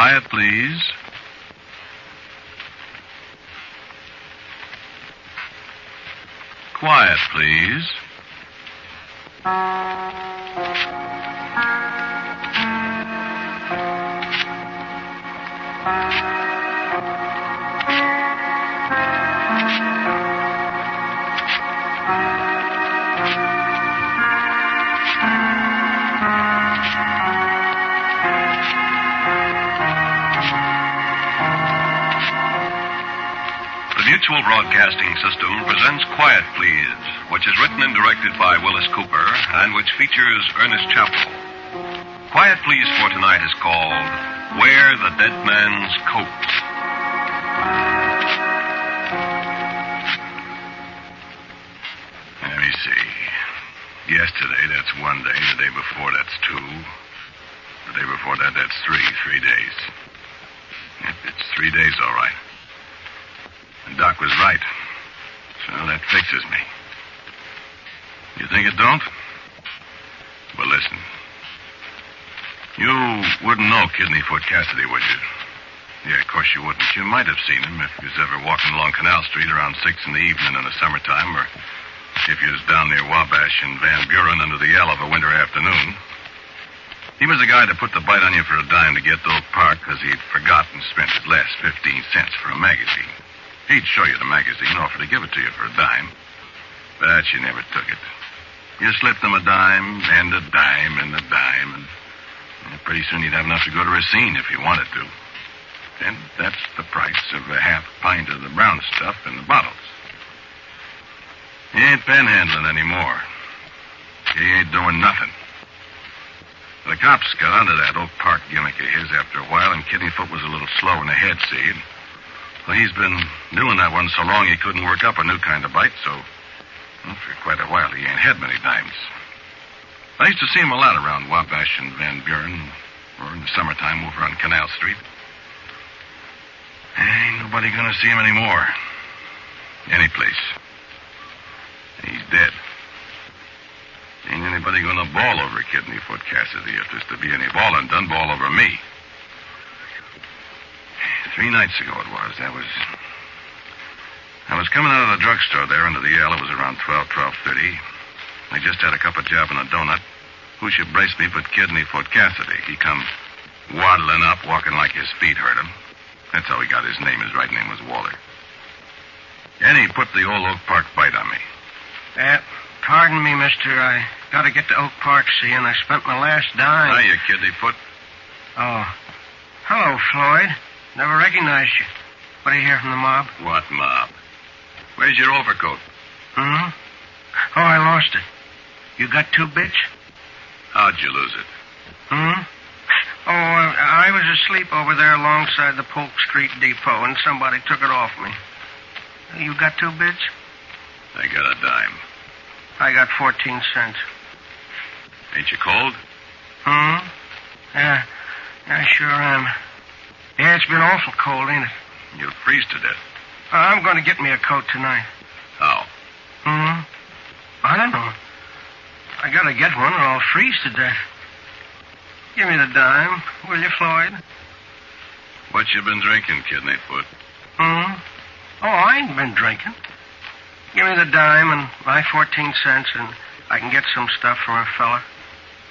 Quiet, please. Quiet, please. The Mutual Broadcasting System presents Quiet Please, which is written and directed by Willis Cooper and which features Ernest Chappell. Quiet Please for tonight is called Wear the Dead Man's Coat. Let me see. Yesterday, that's 1 day. The day before, that's 2. The day before that, that's 3. 3 days. It's 3 days, all right. And Doc was right. So that fixes me. You think it don't? Well, listen. You wouldn't know Kidneyfoot Cassidy, would you? Yeah, of course you wouldn't. You might have seen him if you was ever walking along Canal Street around 6 in the evening in the summertime, or if you was down near Wabash and Van Buren under the L of a winter afternoon. He was the guy that put the bite on you for a dime to get to Oak Park because he'd forgotten to spend his last 15 cents for a magazine. He'd show you the magazine, offer to give it to you for a dime. But you never took it. You slipped him a dime, and a dime, and a dime, and pretty soon you'd have enough to go to Racine if you wanted to. And that's the price of a half pint of the brown stuff in the bottles. He ain't panhandling anymore. He ain't doing nothing. The cops got onto that Oak Park gimmick of his after a while, and Kidneyfoot was a little slow in the head, see? Well, he's been doing that one so long he couldn't work up a new kind of bite, so for quite a while he ain't had many dimes. I used to see him a lot around Wabash and Van Buren, or in the summertime over on Canal Street. Ain't nobody gonna see him anymore. Any place. He's dead. Ain't anybody gonna bawl over Kidneyfoot Cassidy if there's to be any ballin' done, bawl over me. 3 nights ago it was. I was coming out of the drugstore there under the L. It was around 12:30. I just had a cup of jam and a donut. Who should brace me but Kidneyfoot Cassidy? He come waddling up, walking like his feet hurt him. That's how he got his name. His right name was Waller. And he put the old Oak Park bite on me. Pardon me, mister. I got to get to Oak Park, see, and I spent my last dime. Hiya, Kidneyfoot. Oh. Hello, Floyd. Never recognized you. What do you hear from the mob? What mob? Where's your overcoat? Hmm? Oh, I lost it. You got 2 bits? How'd you lose it? Hmm? Oh, I was asleep over there alongside the Polk Street Depot, and somebody took it off me. You got 2 bits? I got a dime. I got 14 cents. Ain't you cold? Hmm? Yeah, I sure am. Yeah, it's been awful cold, ain't it? You'll freeze to death. I'm going to get me a coat tonight. How? Hmm? I don't know. I got to get one or I'll freeze to death. Give me the dime, will you, Floyd? What you been drinking, Kidneyfoot? Hmm? Oh, I ain't been drinking. Give me the dime and my 14 cents, and I can get some stuff from a fella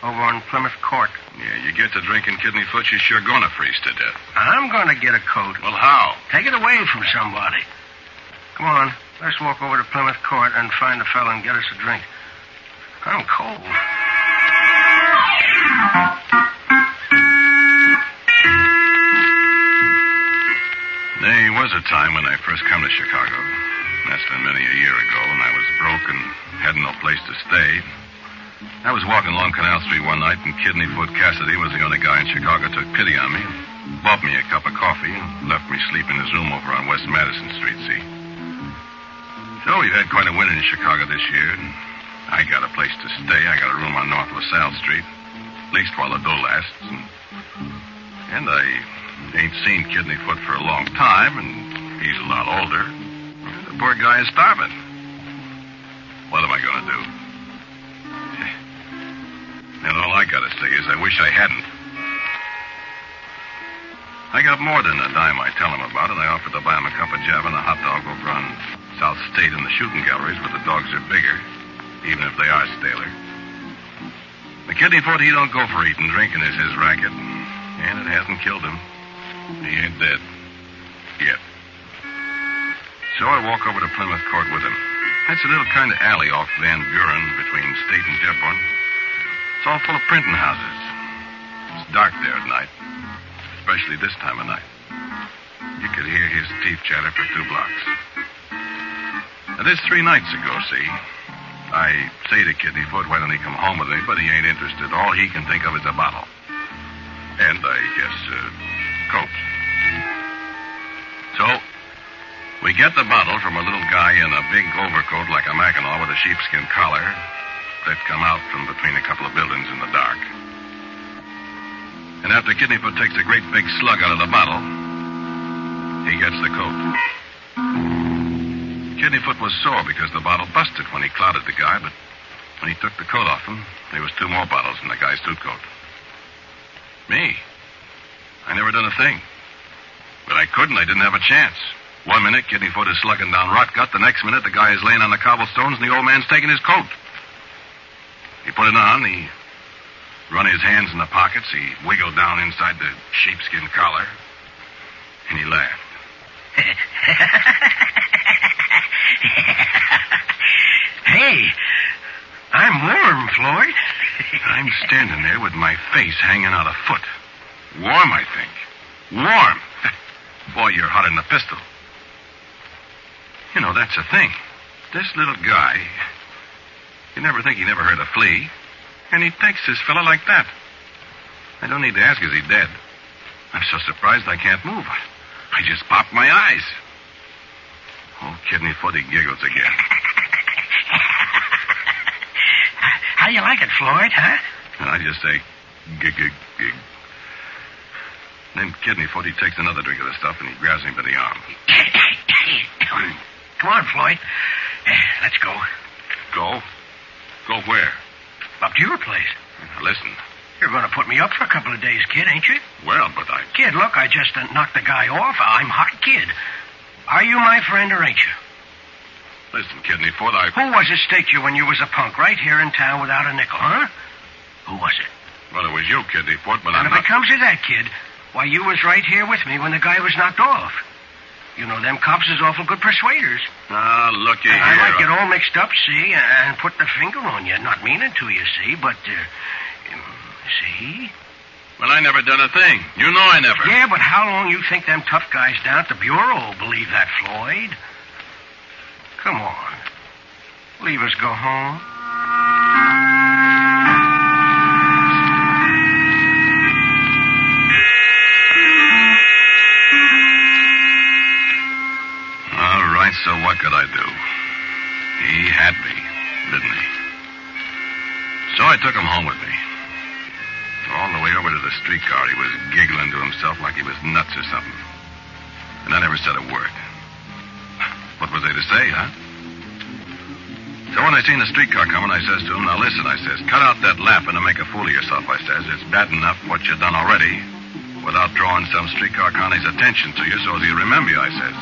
over on Plymouth Court. Yeah, you get to drinking, Kidneyfoot, you're sure gonna freeze to death. I'm going to get a coat. Well, how? Take it away from somebody. Come on, let's walk over to Plymouth Court and find a fella and get us a drink. I'm cold. There was a time when I first come to Chicago. That's been many a year ago, and I was broke and had no place to stay. I was walking along Canal Street one night, and Kidneyfoot Cassidy was the only guy in Chicago who took pity on me and bought me a cup of coffee and left me sleep in his room over on West Madison Street, see? So we've had quite a winter in Chicago this year, and I got a place to stay. I got a room on North LaSalle Street, at least while the dough lasts. And I ain't seen Kidneyfoot for a long time, and he's a lot older. The poor guy is starving. What am I going to do? And all I got to say is I wish I hadn't. I got more than a dime I tell him about, and I offered to buy him a cup of java and a hot dog over on South State in the shooting galleries where the dogs are bigger, even if they are staler. The Kidney Foot, he don't go for eating. Drinking is his racket, and it hasn't killed him. He ain't dead. Yet. So I walk over to Plymouth Court with him. It's a little kind of alley off Van Buren between State and Dearborn. It's all full of printing houses. It's dark there at night, especially this time of night. You could hear his teeth chatter for 2 blocks. Now, this 3 nights ago, see? I say to Kidney Foot, why don't he come home with me? But he ain't interested. All he can think of is a bottle. And, I guess, Coke. So, we get the bottle from a little guy in a big overcoat like a Mackinaw with a sheepskin collar that come out from between a couple of buildings in the dark. And after Kidneyfoot takes a great big slug out of the bottle, he gets the coat. Kidneyfoot was sore because the bottle busted when he clouted the guy, but when he took the coat off him, there was 2 more bottles in the guy's suit coat. Me? I never done a thing. But I couldn't. I didn't have a chance. 1 minute, Kidneyfoot is slugging down Rotgut. The next minute, the guy is laying on the cobblestones, and the old man's taking his coat. He put it on. He run his hands in the pockets. He wiggled down inside the sheepskin collar, and he laughed. Hey, I'm warm, Floyd. I'm standing there with my face hanging out a foot. Warm, I think. Warm. Boy, you're hotter than a pistol. You know, that's the thing. This little guy, you never think he never heard a flea, and he takes this fella like that. I don't need to ask, is he dead? I'm so surprised I can't move. I just popped my eyes. Oh, Kidneyfoot, he giggles again. How you like it, Floyd, huh? And I just say, gig, gig, gig. Then Kidneyfoot, he takes another drink of the stuff, and he grabs me by the arm. Come on, Floyd. Let's go. Go? Go where? Up to your place. Now, listen. You're going to put me up for a couple of days, kid, ain't you? Well, but I... Kid, look, I just knocked the guy off. I'm hot, kid. Are you my friend or ain't you? Listen, Kidneyfoot, Who was it staked you when you was a punk right here in town without a nickel, huh? Who was it? Well, it was you, Kidneyfoot, but And I'm if not... it comes to that, kid, why, you was right here with me when the guy was knocked off. You know, them cops is awful good persuaders. Ah, looky here. I might get all mixed up, see, and put the finger on you. Not meaning to, you see, but, see? Well, I never done a thing. You know I never. Yeah, but how long you think them tough guys down at the Bureau will believe that, Floyd? Come on. Leave us go home. All right, so what could I do? He had me, didn't he? So I took him home with me. All the way over to the streetcar, he was giggling to himself like he was nuts or something. And I never said a word. What was I to say, huh? So when I seen the streetcar coming, I says to him, now listen, I says, cut out that laughing and make a fool of yourself, I says. It's bad enough what you done already without drawing some streetcar connie's attention to you so as he'll remember you, I says.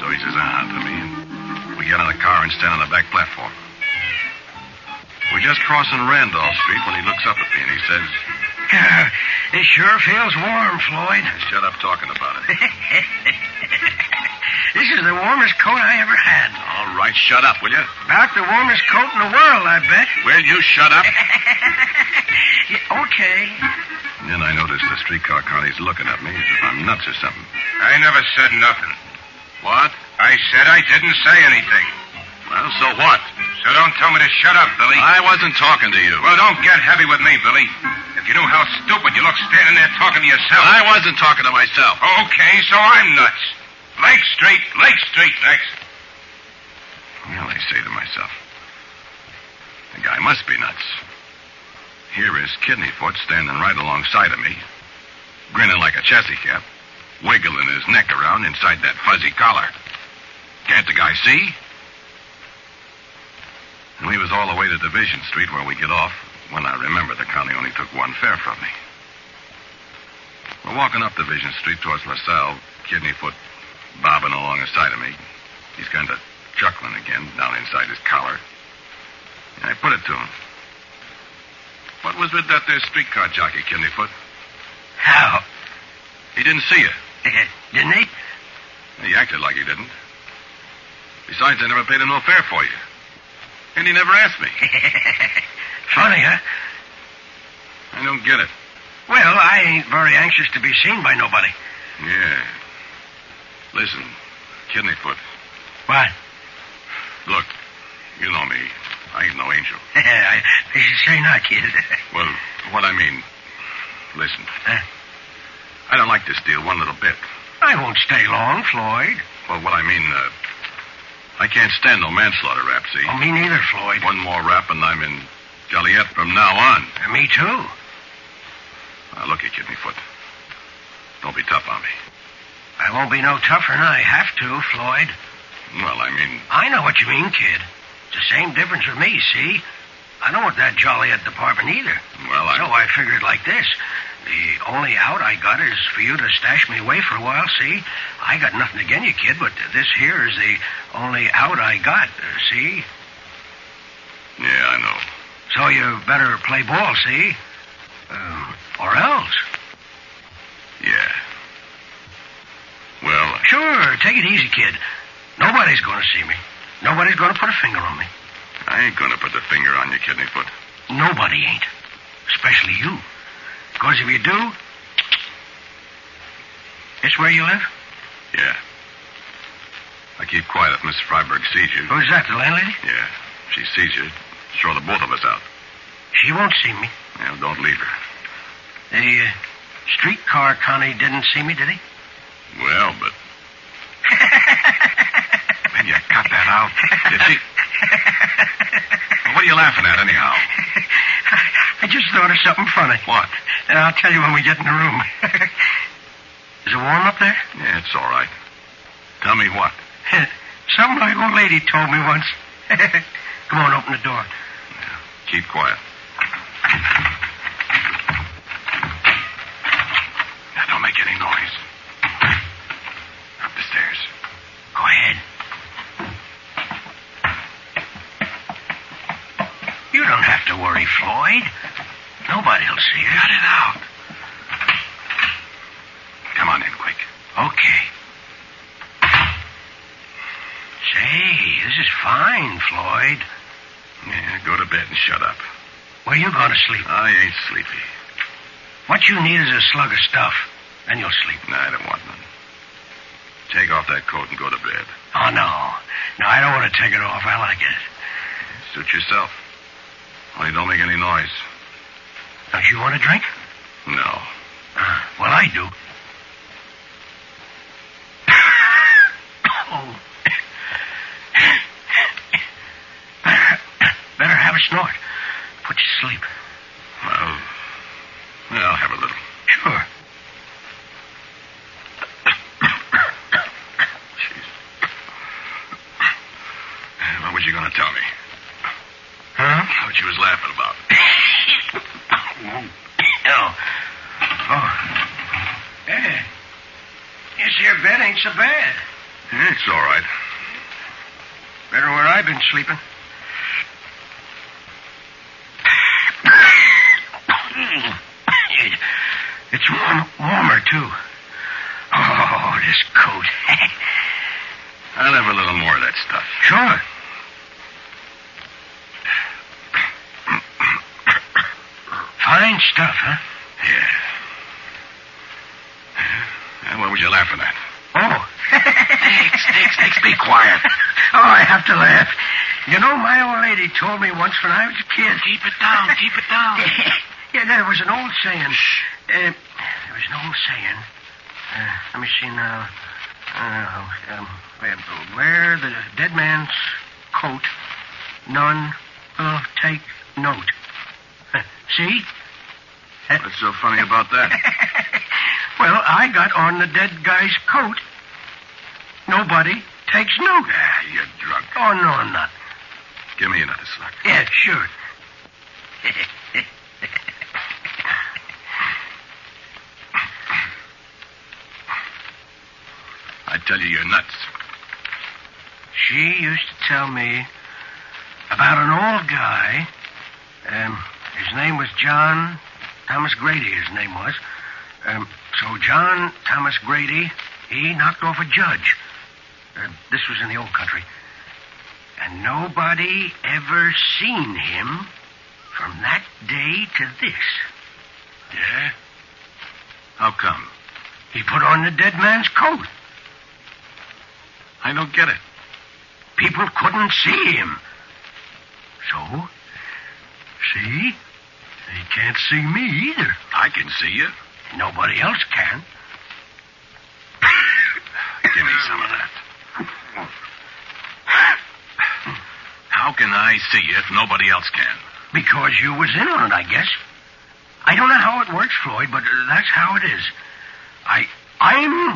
So he says, to me, and we get in the car and stand on the back platform. We're just crossing Randolph Street when he looks up at me and he says, It sure feels warm, Floyd. shut up talking about it. This is the warmest coat I ever had. All right, shut up, will you? About the warmest coat in the world, I bet. Will you shut up? Yeah, okay. And then I noticed the streetcar connie's looking at me as if I'm nuts or something. I never said nothing. What? I said I didn't say anything. Well, so what? So don't tell me to shut up, Billy. I wasn't talking to you. Well, don't get heavy with me, Billy. If you knew how stupid you look standing there talking to yourself. I wasn't talking to myself. Okay, so I'm nuts. Lake Street next. Well, I say to myself, the guy must be nuts. Here is Kidneyfoot standing right alongside of me, grinning like a chassis cap, wiggling his neck around inside that fuzzy collar. Can't the guy see? And we was all the way to Division Street where we get off when I remember the connie only took 1 fare from me. We're walking up Division Street towards LaSalle, Kidneyfoot bobbing along the side of me. He's kind of chuckling again down inside his collar. And I put it to him. What was with that there streetcar jockey, Kidneyfoot? How? He didn't see you. Didn't he? He acted like he didn't. Besides, I never paid him no fare for you. And he never asked me. Funny, huh? I don't get it. Well, I ain't very anxious to be seen by nobody. Yeah. Listen, Kidneyfoot. What? Look, you know me. I ain't no angel. I should say not, kid. Well, what I mean, listen. Huh? I don't like this deal one little bit. I won't stay long, Floyd. Well, what I mean, I can't stand no manslaughter rap, see? Oh, me neither, Floyd. One more rap and I'm in Joliet from now on. Me too. Now, look at Kidneyfoot. Don't be tough on me. I won't be no tougher than I have to, Floyd. Well, I mean... I know what you mean, kid. It's the same difference with me, see? I don't want that Joliet department either. Well, So I figured like this. The only out I got is for you to stash me away for a while, see? I got nothing against you, kid, but this here is the only out I got, see? Yeah, I know. So you better play ball, see? Or else. Yeah. Well... Sure, take it easy, kid. Nobody's going to see me. Nobody's going to put a finger on me. I ain't gonna put the finger on you, Kidneyfoot. Nobody ain't. Especially you. Because if you do... This where you live? Yeah. I keep quiet if Miss Freiberg sees you. Who's that, the landlady? Yeah. If she sees you, throw the both of us out. She won't see me. Yeah, don't leave her. The streetcar Connie didn't see me, did he? Well, but... Man, you cut that out. Did she... Well, what are you laughing at, anyhow? I just thought of something funny. What? And I'll tell you when we get in the room. Is it warm up there? Yeah, it's all right. Tell me what. Something my old lady told me once. Come on, open the door. Yeah, keep quiet. Now, don't make any noise. Up the stairs. Go ahead. You don't have to worry, Floyd. Nobody'll see you. Cut it out. Come on in, quick. Okay. Say, this is fine, Floyd. Yeah, go to bed and shut up. Where you going to sleep? I ain't sleepy. What you need is a slug of stuff. Then you'll sleep. No, I don't want none. Take off that coat and go to bed. Oh, no. No, I don't want to take it off. I like it. Suit yourself. Only don't make any noise. Don't you want a drink? No. Well, I do. Oh. Better have a snort. Put you to sleep. Well, I'll have a little. Sure. Jeez. What was you going to tell me? Huh? What you was laughing about? Oh. Yeah. This here bed ain't so bad. Yeah, it's all right. Better where I've been sleeping. It's warmer, too. Oh, this coat. I'll have a little more of that stuff. Sure. Fine stuff, huh? Yeah. What was you laughing at? Oh. Nix, be quiet. Oh, I have to laugh. You know, my old lady told me once when I was a kid. Keep it down. Yeah, there was an old saying. There was an old saying. Let me see now. Wear the dead man's coat, none will take note. See? What's so funny about that? Well, I got on the dead guy's coat. Nobody takes note. Ah, you're drunk. Oh, no, I'm not. Give me another slug. Yeah, sure. tell you you're nuts. She used to tell me about an old guy. His name was John Thomas Grady, his name was. So John Thomas Grady, he knocked off a judge. This was in the old country. And nobody ever seen him from that day to this. Yeah? How come? He put on the dead man's coat. I don't get it. People couldn't see him. So, see? They can't see me either. I can see you. Nobody else can. Give me some of that. How can I see you if nobody else can? Because you was in on it, I guess. I don't know how it works, Floyd, but that's how it is. I'm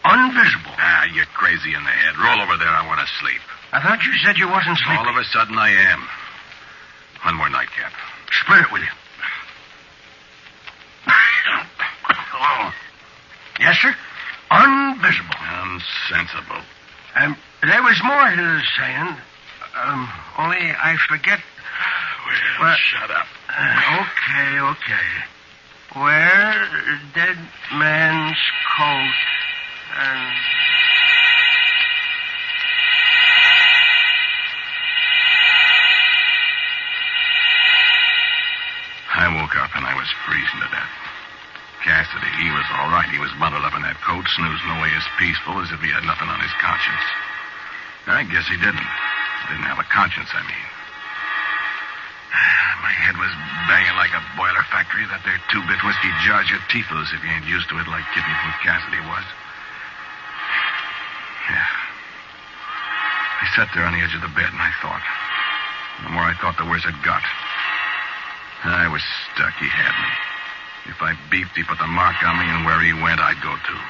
invisible. Ah, you're crazy in the head. Roll over there. I want to sleep. I thought you said you wasn't sleeping. All of a sudden, I am. One more nightcap. Split it with you. Yes, sir. Invisible. Unsensible. There was more to the saying. Only I forget. Well, shut up. Okay. Where dead man's coat and... I woke up and I was freezing to death. Cassidy, he was all right. He was bundled up in that coat, snoozing away as peaceful as if he had nothing on his conscience. I guess he didn't. Didn't have a conscience, I mean. My head was banging like a boiler factory. That there two-bit whiskey jars your teeth loose if you ain't used to it like Kidneyfoot Cassidy was. Yeah. I sat there on the edge of the bed and I thought. The more I thought, the worse it got. I was stuck. He had me. If I beeped, he put the mark on me, and where he went, I'd go too.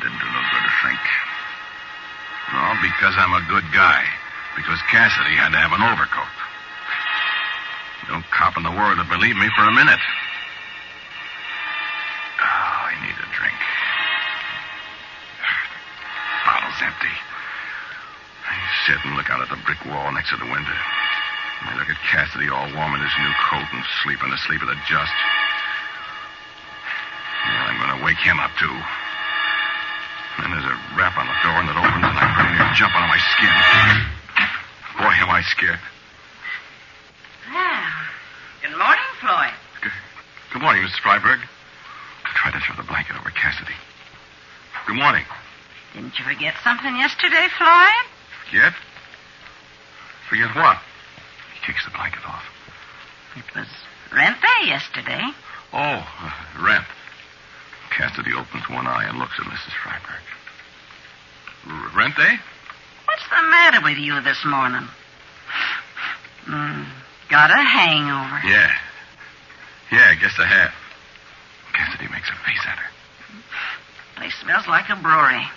Didn't do no good to think. No, because I'm a good guy. Because Cassidy had to have an overcoat. No cop in the world would believe me for a minute. Oh, I need a drink. Bottle's empty. I sit and look out at the brick wall next to the window. I look at Cassidy all warm in his new coat and sleeping the sleep of the just. Well, I'm going to wake him up, too. Then there's a rap on the door and it opens and I'm pretty near jumping on my skin. Boy, am I scared. Well, good morning, Floyd. Good morning, Mrs. Freiberg. I tried to throw the blanket over Cassidy. Good morning. Didn't you forget something yesterday, Floyd? Forget? Forget what? He takes the blanket off. It was rent day yesterday. Oh, rent. Cassidy opens one eye and looks at Mrs. Freiberg. Rent day? What's the matter with you this morning? Got a hangover. Yeah, I guess I have. Cassidy makes a face at her. Place smells like a brewery.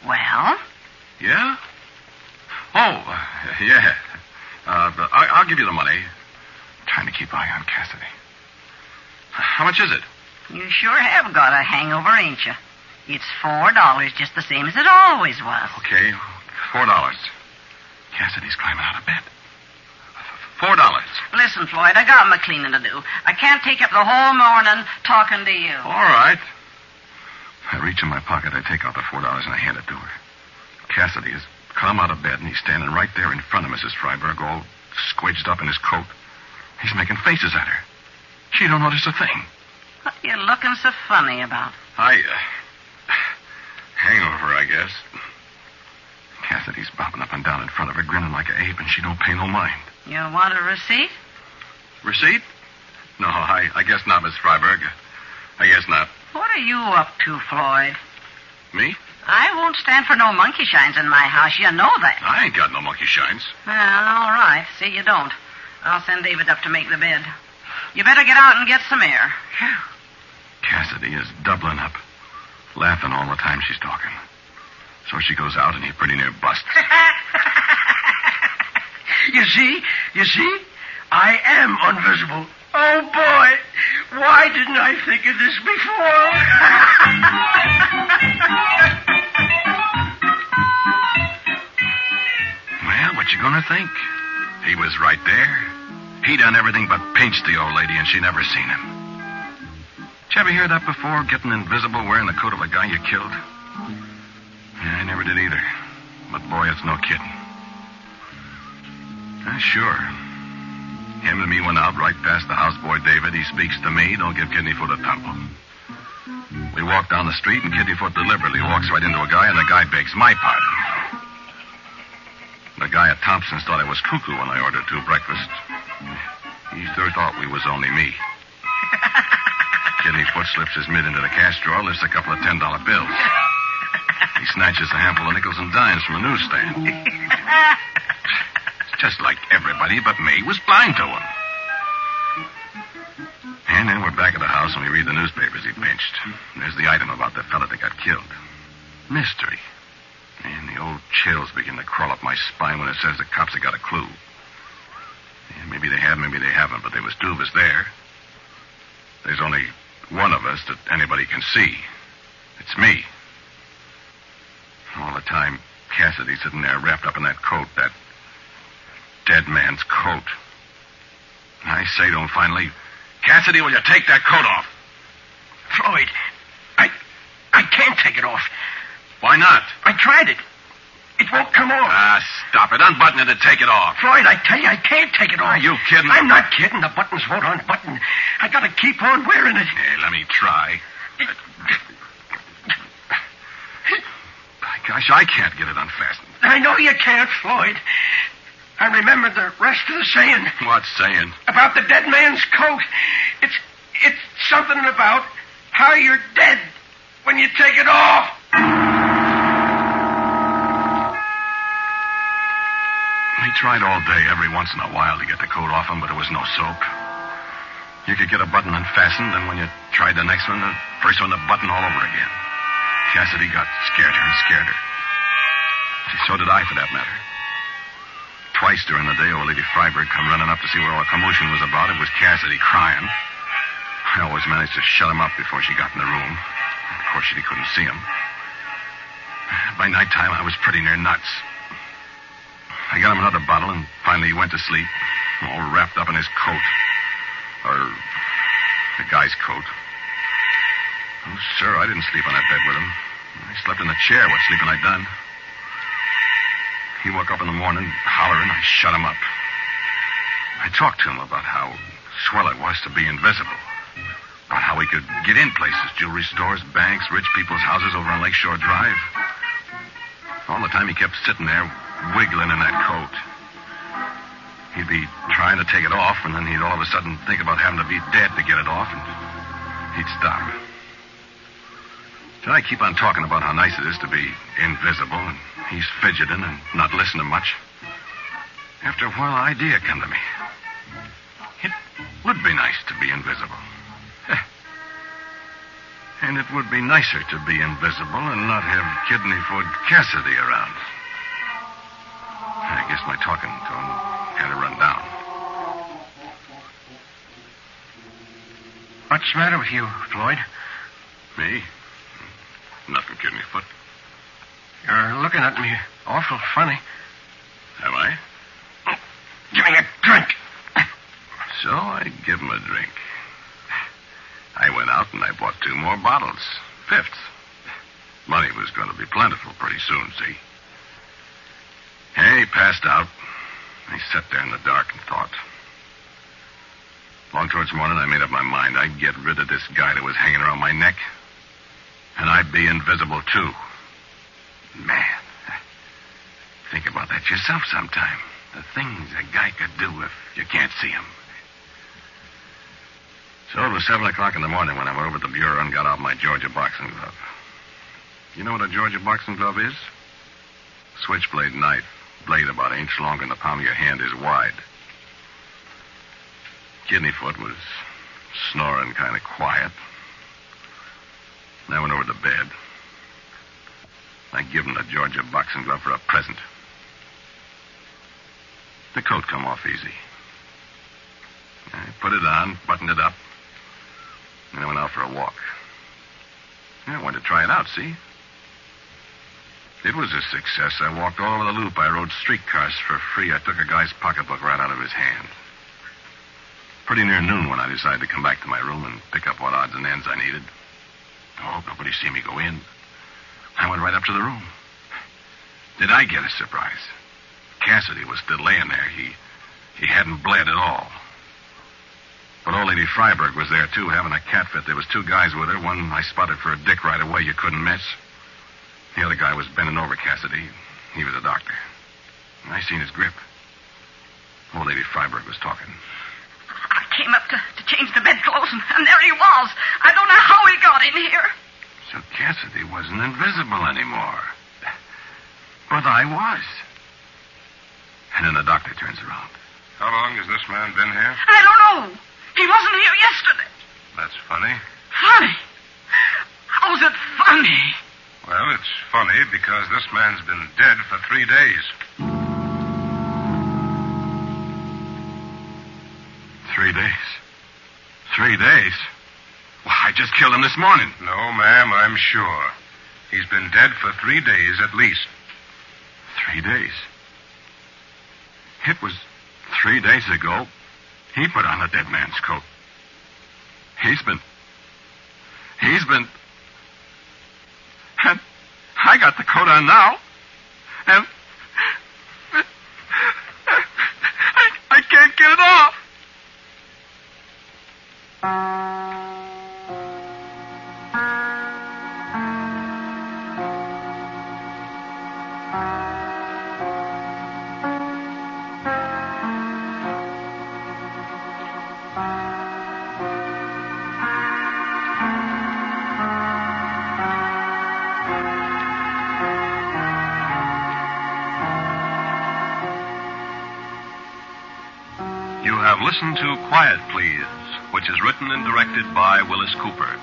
Well? Yeah? Oh, yeah. I'll give you the money. I'm trying to keep eye on Cassidy. How much is it? You sure have got a hangover, ain't you? It's $4, just the same as it always was. Okay, $4. Cassidy's climbing out of bed. $4. Listen, Floyd, I got my cleaning to do. I can't take up the whole morning talking to you. All right. I reach in my pocket, I take out the $4 and I hand it to her. Cassidy has come out of bed and he's standing right there in front of Mrs. Freiberg, all squidged up in his coat. He's making faces at her. She don't notice a thing. What are you looking so funny about? Hangover, I guess. Cassidy's bopping up and down in front of her, grinning like an ape, and she don't pay no mind. You want a receipt? Receipt? No, I guess not, Miss Freiberg. I guess not. What are you up to, Floyd? Me? I won't stand for no monkey shines in my house. You know that. I ain't got no monkey shines. Well, all right. See, you don't. I'll send David up to make the bed. You better get out and get some air. Cassidy is doubling up, laughing all the time she's talking. So she goes out and he pretty near busts. You see? I am invisible. Oh, boy. Why didn't I think of this before? Well, what you gonna think? He was right there. He done everything but pinch the old lady, and she never seen him. Did you ever hear that before, getting invisible wearing the coat of a guy you killed? Yeah, I never did either. But, boy, it's no kidding. Sure. Him and me went out right past the houseboy David. He speaks to me. Don't give Kidneyfoot a tumble. We walk down the street, and Kidneyfoot deliberately walks right into a guy, and the guy begs my pardon. The guy at Thompson's thought I was cuckoo when I ordered 2 breakfast. He sure thought we was only me. Kidneyfoot slips his mid into the cash drawer, lifts a couple of $10 bills. He snatches a handful of nickels and dimes from a newsstand. It's just like everybody but me was blind to him. And then we're back at the house and we read the newspapers he pinched. There's the item about the fella that got killed. Mystery. And the old chills begin to crawl up my spine when it says the cops have got a clue. Yeah, maybe they have, maybe they haven't, but there was 2 of us there. There's only one of us that anybody can see. It's me. All the time, Cassidy's sitting there wrapped up in that coat, that dead man's coat. I say to him finally, Cassidy, will you take that coat off? Floyd, I can't take it off. Why not? I tried it. It won't come off. Stop it. Unbutton it and take it off. Floyd, I tell you, I can't take it off. Are you kidding? I'm not kidding. The buttons won't unbutton. I gotta keep on wearing it. Hey, let me try. By gosh, I can't get it unfastened. I know you can't, Floyd. I remember the rest of the saying. What saying? About the dead man's coat. It's something about how you're dead when you take it off. We tried all day, every once in a while, to get the coat off him, but there was no soap. You could get a button unfastened, and when you tried the next one, the first one, the button all over again. Cassidy got scareder and scareder. So did I, for that matter. Twice during the day, old Lady Freiberg come running up to see what all the commotion was about. It was Cassidy crying. I always managed to shut him up before she got in the room. Of course, she couldn't see him. By nighttime, I was pretty near nuts. I got him another bottle, and finally he went to sleep, all wrapped up in his coat. Or the guy's coat. Oh, sir, I didn't sleep on that bed with him. I slept in the chair. What sleeping I'd done. He woke up in the morning hollering. I shut him up. I talked to him about how swell it was to be invisible. About how he could get in places, jewelry stores, banks, rich people's houses over on Lakeshore Drive. All the time he kept sitting there, wiggling in that coat. He'd be trying to take it off, and then he'd all of a sudden think about having to be dead to get it off, and he'd stop. So I keep on talking about how nice it is to be invisible, and he's fidgeting and not listening much. After a while, an idea came to me. It would be nice to be invisible. And it would be nicer to be invisible and not have Kidneyfoot Cassidy around. I guess my talking to him had to run down. What's the matter with you, Floyd? Me? Nothing, Kidneyfoot. You're looking at me awful funny. Am I? Give me a drink. So I give him a drink. I went out and I bought 2 more bottles. 5th. Money was going to be plentiful pretty soon, see? He passed out. I sat there in the dark and thought. Long towards morning, I made up my mind I'd get rid of this guy that was hanging around my neck. And I'd be invisible, too. Man, think about that yourself sometime. The things a guy could do if you can't see him. So it was 7 o'clock in the morning when I went over to the bureau and got out my Georgia boxing glove. You know what a Georgia boxing glove is? Switchblade knife. Blade about an inch longer than the palm of your hand is wide. Kidneyfoot was snoring kind of quiet. I went over to bed. I give him the Georgia boxing glove for a present. The coat come off easy. I put it on, buttoned it up, And I went out for a walk. Yeah, I wanted to try it out, see? It was a success. I walked all over the loop. I rode streetcars for free. I took a guy's pocketbook right out of his hand. Pretty near noon when I decided to come back to my room and pick up what odds and ends I needed. Oh, nobody see me go in. I went right up to the room. Did I get a surprise? Cassidy was still laying there. He hadn't bled at all. But old Lady Freiberg was there, too, having a cat fit. There was 2 guys with her. One I spotted for a dick right away. You couldn't miss. The other guy was bending over Cassidy. He was a doctor. And I seen his grip. Old Lady Freiberg was talking. I came up to change the bedclothes, and there he was. I don't know how he got in here. So Cassidy wasn't invisible anymore. But I was. And then the doctor turns around. How long has this man been here? I don't know. He wasn't here yesterday. That's funny. Funny? How's it funny? Well, it's funny because this man's been dead for 3 days. 3 days? 3 days? Well, I just killed him this morning. No, ma'am, I'm sure. He's been dead for 3 days at least. 3 days? It was 3 days ago. He put on a dead man's coat. He's been... And I got the coat on now. And... I can't get it off. You have listened to Quiet Please, which is written and directed by Willis Cooper.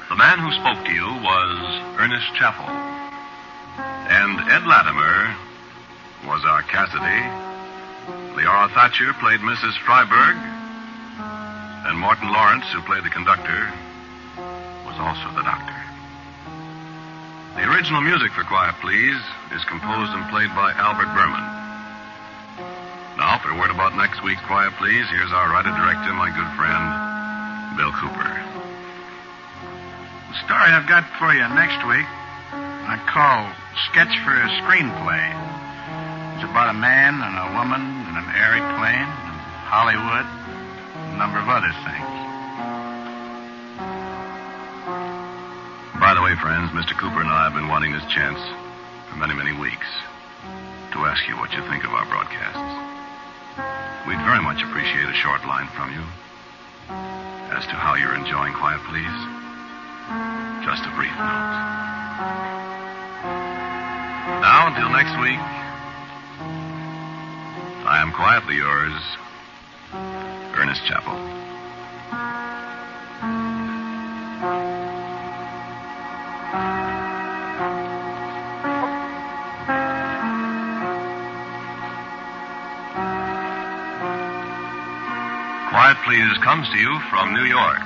The man who spoke to you was Ernest Chappell. And Ed Latimer was our Cassidy. Leora Thatcher played Mrs. Freiberg. And Morton Lawrence, who played the conductor, was also the doctor. The original music for Quiet Please is composed and played by Albert Berman. Now, for a word about next week's Quiet Please, here's our writer-director, my good friend, Bill Cooper. The story I've got for you next week I call Sketch for a Screenplay. It's about a man and a woman in an airplane in Hollywood, and a number of other things. By the way, friends, Mr. Cooper and I have been wanting this chance for many, many weeks to ask you what you think of our broadcasts. We'd very much appreciate a short line from you as to how you're enjoying Quiet Please. Just a brief note. Now, until next week, I am quietly yours, Ernest Chappell. Quiet Please comes to you from New York.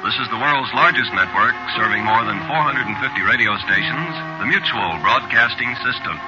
This is the world's largest network serving more than 450 radio stations, the Mutual Broadcasting System.